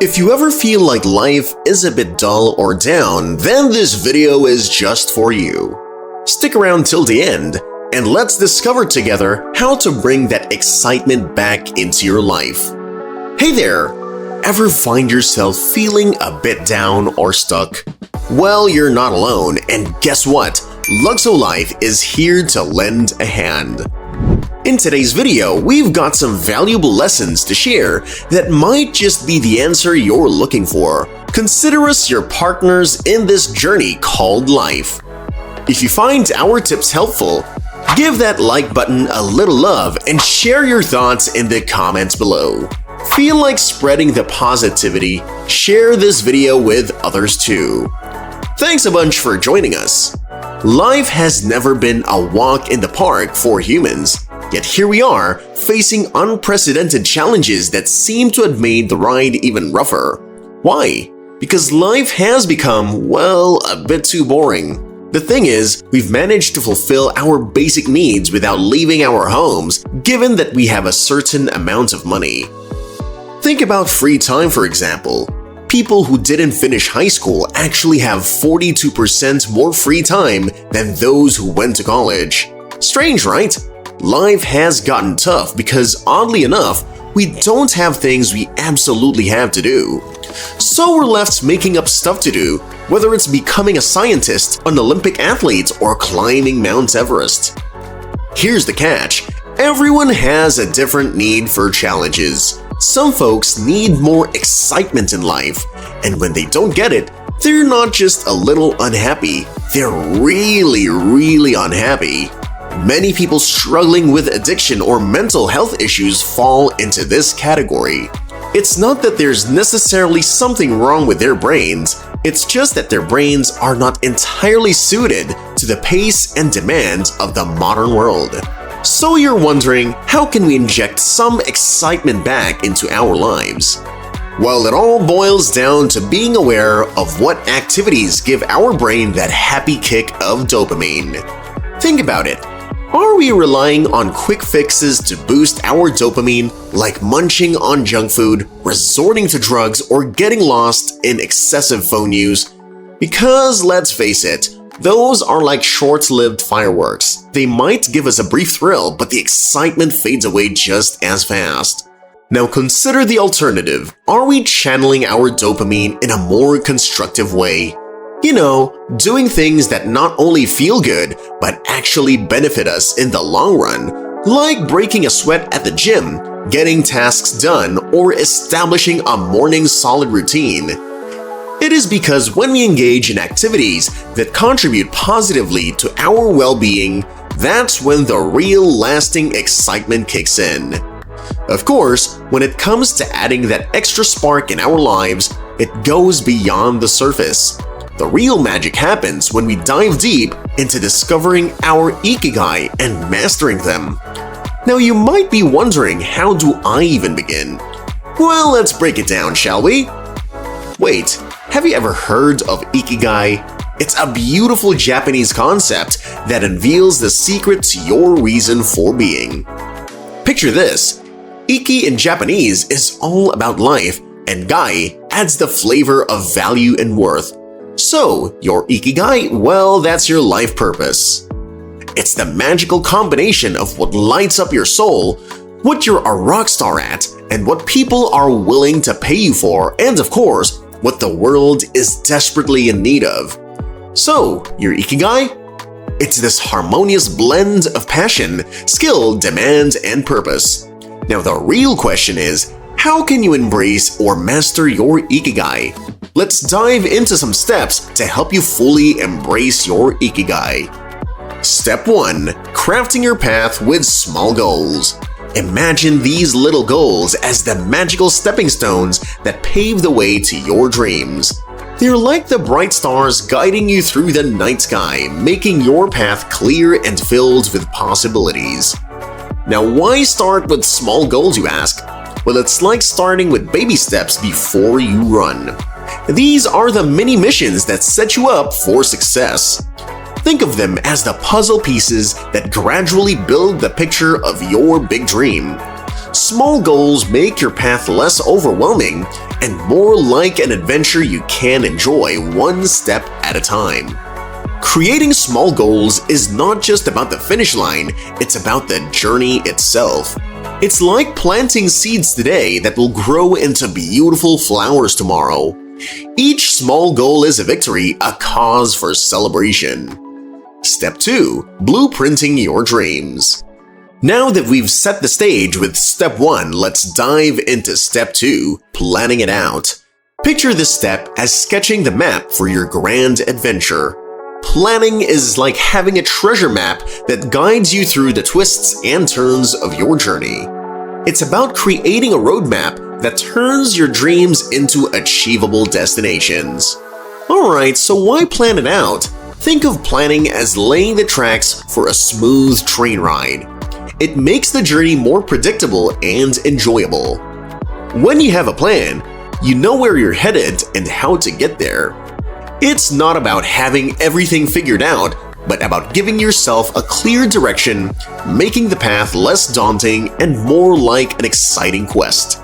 If you ever feel like life is a bit dull or down, then this video is just for you. Stick around till the end, and let's discover together how to bring that excitement back into your life. Hey there! Ever find yourself feeling a bit down or stuck? Well, you're not alone, and guess what? Luxo-Life is here to lend a hand. In today's video, we've got some valuable lessons to share that might just be the answer you're looking for. Consider us your partners in this journey called life. If you find our tips helpful, give that like button a little love and share your thoughts in the comments below. Feel like spreading the positivity? Share this video with others too. Thanks a bunch for joining us. Life has never been a walk in the park for humans. Yet here we are, facing unprecedented challenges that seem to have made the ride even rougher. Why? Because life has become, well, a bit too boring. The thing is, we've managed to fulfill our basic needs without leaving our homes, given that we have a certain amount of money. Think about free time, for example. People who didn't finish high school actually have 42% more free time than those who went to college. Strange, right? Life has gotten tough because, oddly enough, we don't have things we absolutely have to do. So we're left making up stuff to do, whether it's becoming a scientist, an Olympic athlete, or climbing Mount Everest. Here's the catch. Everyone has a different need for challenges. Some folks need more excitement in life, and when they don't get it, they're not just a little unhappy, they're really unhappy. Many people struggling with addiction or mental health issues fall into this category. It's not that there's necessarily something wrong with their brains, it's just that their brains are not entirely suited to the pace and demands of the modern world. So you're wondering, how can we inject some excitement back into our lives? Well, it all boils down to being aware of what activities give our brain that happy kick of dopamine. Think about it. Are we relying on quick fixes to boost our dopamine, like munching on junk food, resorting to drugs, or getting lost in excessive phone use? Because let's face it, those are like short-lived fireworks. They might give us a brief thrill, but the excitement fades away just as fast. Now consider the alternative. Are we channeling our dopamine in a more constructive way? You know, doing things that not only feel good, but actually benefit us in the long run, like breaking a sweat at the gym, getting tasks done, or establishing a morning solid routine. It is because when we engage in activities that contribute positively to our well-being, that's when the real lasting excitement kicks in. Of course, when it comes to adding that extra spark in our lives, it goes beyond the surface. The real magic happens when we dive deep into discovering our EKY Guy and mastering them. Now you might be wondering, how do I even begin? Well, let's break it down, shall we? Wait, have you ever heard of EKY Guy? It's a beautiful Japanese concept that unveils the secret to your reason for being. Picture this. Iki in Japanese is all about life, and Guy adds the flavor of value and worth. So, your Ikigai, well, that's your life purpose. It's the magical combination of what lights up your soul, what you're a rock star at, and what people are willing to pay you for, and of course, what the world is desperately in need of. So, your Ikigai? It's this harmonious blend of passion, skill, demand, and purpose. Now the real question is, how can you embrace or master your Ikigai? Let's dive into some steps to help you fully embrace your Ikigai. Step 1. Crafting your path with small goals. Imagine these little goals as the magical stepping stones that pave the way to your dreams. They're like the bright stars guiding you through the night sky, making your path clear and filled with possibilities. Now, why start with small goals, you ask? Well, it's like starting with baby steps before you run. These are the mini missions that set you up for success. Think of them as the puzzle pieces that gradually build the picture of your big dream. Small goals make your path less overwhelming and more like an adventure you can enjoy one step at a time. Creating small goals is not just about the finish line, it's about the journey itself. It's like planting seeds today that will grow into beautiful flowers tomorrow. Each small goal is a victory, a cause for celebration. Step 2. Blueprinting your dreams. Now that we've set the stage with Step 1, let's dive into Step 2, planning it out. Picture this step as sketching the map for your grand adventure. Planning is like having a treasure map that guides you through the twists and turns of your journey. It's about creating a roadmap that turns your dreams into achievable destinations. Alright, so why plan it out? Think of planning as laying the tracks for a smooth train ride. It makes the journey more predictable and enjoyable. When you have a plan, you know where you're headed and how to get there. It's not about having everything figured out, but about giving yourself a clear direction, making the path less daunting and more like an exciting quest.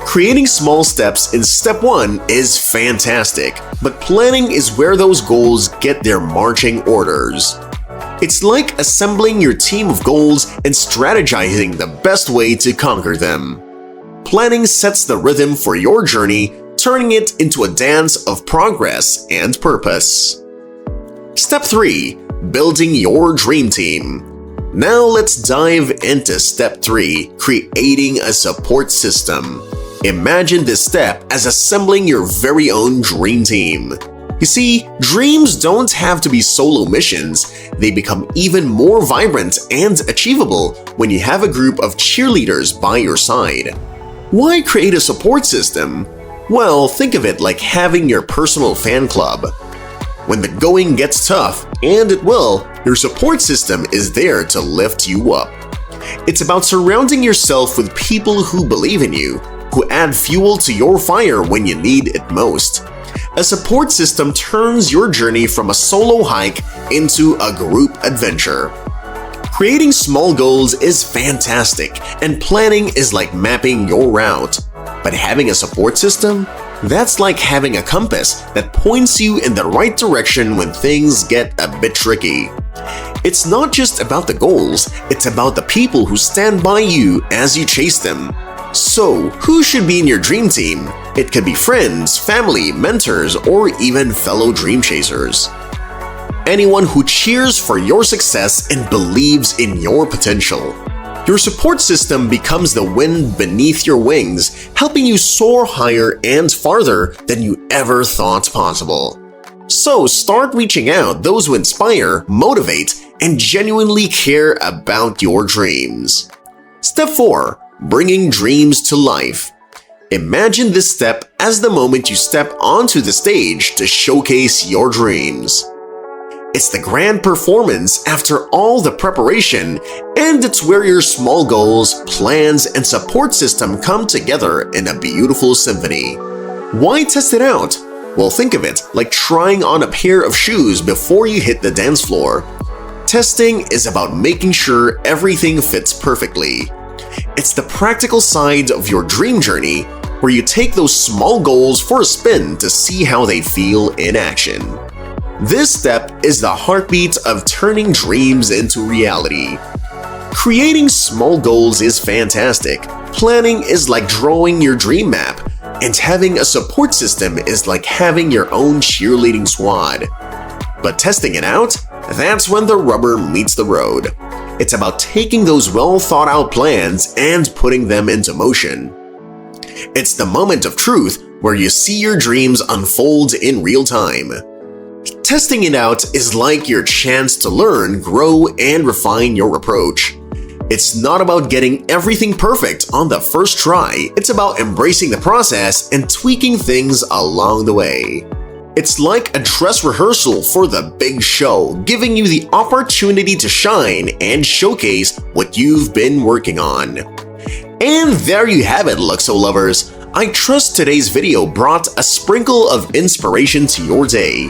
Creating small steps in Step 1 is fantastic, but planning is where those goals get their marching orders. It's like assembling your team of goals and strategizing the best way to conquer them. Planning sets the rhythm for your journey, turning it into a dance of progress and purpose. Step 3. Building your dream team. Now let's dive into Step 3, creating a support system. Imagine this step as assembling your very own dream team. You see, dreams don't have to be solo missions. They become even more vibrant and achievable when you have a group of cheerleaders by your side. Why create a support system? Well, think of it like having your personal fan club. When the going gets tough, and it will, your support system is there to lift you up. It's about surrounding yourself with people who believe in you, who add fuel to your fire when you need it most. A support system turns your journey from a solo hike into a group adventure. Creating small goals is fantastic, and planning is like mapping your route. But having a support system? That's like having a compass that points you in the right direction when things get a bit tricky. It's not just about the goals, it's about the people who stand by you as you chase them. So, who should be in your dream team? It could be friends, family, mentors, or even fellow dream chasers. Anyone who cheers for your success and believes in your potential. Your support system becomes the wind beneath your wings, helping you soar higher and farther than you ever thought possible. So start reaching out those who inspire, motivate, and genuinely care about your dreams. Step 4. Bringing dreams to life. Imagine this step as the moment you step onto the stage to showcase your dreams. It's the grand performance after all the preparation, and it's where your small goals, plans, and support system come together in a beautiful symphony. Why test it out? Well, think of it like trying on a pair of shoes before you hit the dance floor. Testing is about making sure everything fits perfectly. It's the practical side of your dream journey, where you take those small goals for a spin to see how they feel in action. This step is the heartbeat of turning dreams into reality. Creating small goals is fantastic. Planning is like drawing your dream map, and having a support system is like having your own cheerleading squad. But testing it out? That's when the rubber meets the road. It's about taking those well-thought-out plans and putting them into motion. It's the moment of truth where you see your dreams unfold in real time. Testing it out is like your chance to learn, grow, and refine your approach. It's not about getting everything perfect on the first try. It's about embracing the process and tweaking things along the way. It's like a dress rehearsal for the big show, giving you the opportunity to shine and showcase what you've been working on. And there you have it, Luxo lovers. I trust today's video brought a sprinkle of inspiration to your day.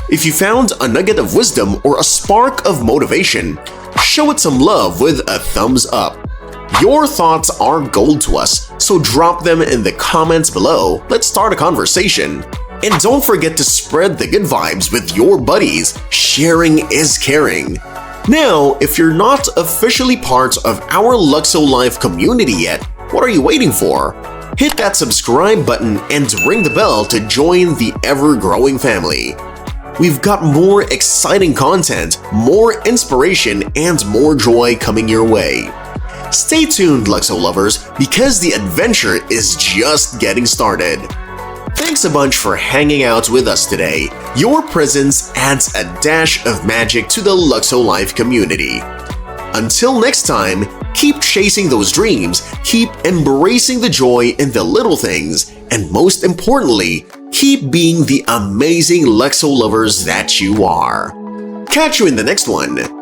If you found a nugget of wisdom or a spark of motivation, show it some love with a thumbs up. Your thoughts are gold to us, so drop them in the comments below. Let's start a conversation. And don't forget to spread the good vibes with your buddies. Sharing is caring. Now, if you're not officially part of our Luxo-Life community yet, what are you waiting for? Hit that subscribe button and ring the bell to join the ever-growing family. We've got more exciting content, more inspiration, and more joy coming your way. Stay tuned, Luxo lovers, because the adventure is just getting started. Thanks a bunch for hanging out with us today. Your presence adds a dash of magic to the Luxo-Life community. Until next time, keep chasing those dreams, keep embracing the joy in the little things, and most importantly, keep being the amazing Luxo lovers that you are. Catch you in the next one.